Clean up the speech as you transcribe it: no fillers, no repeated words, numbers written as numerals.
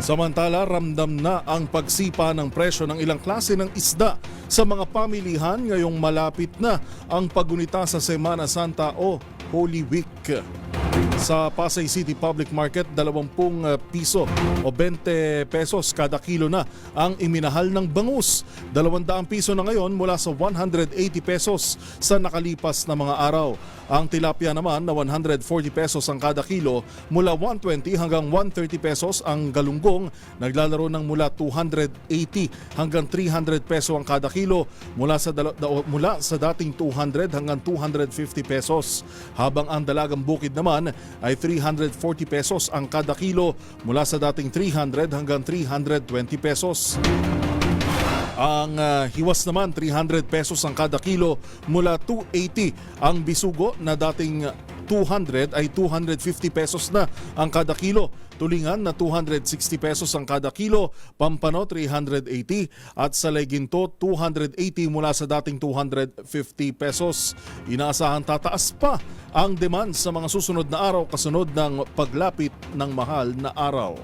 Samantala, ramdam na ang pagsipa ng presyo ng ilang klase ng isda sa mga pamilihan ngayong malapit na ang paggunita sa Semana Santa o Holy Week. Sa Pasay City Public Market, 20 piso o 20 pesos kada kilo na ang iminahal ng bangus. 200 piso na ngayon mula sa 180 pesos sa nakalipas na mga araw. Ang tilapia naman na 140 pesos ang kada kilo, mula 120 hanggang 130 pesos ang galunggong, naglalaro ng mula 280 hanggang 300 peso ang kada kilo, mula sa dating 200 hanggang 250 pesos. Habang ang dalagang bukid naman ay 340 pesos ang kada kilo, mula sa dating 300 hanggang 320 pesos. Ang hiwas naman, 300 pesos ang kada kilo, mula 280. Ang bisugo na dating 200 ay 250 pesos na ang kada kilo. Tulingan na 260 pesos ang kada kilo, pampano 380 at salay ginto 280 mula sa dating 250 pesos. Inaasahan tataas pa ang demand sa mga susunod na araw kasunod ng paglapit ng mahal na araw.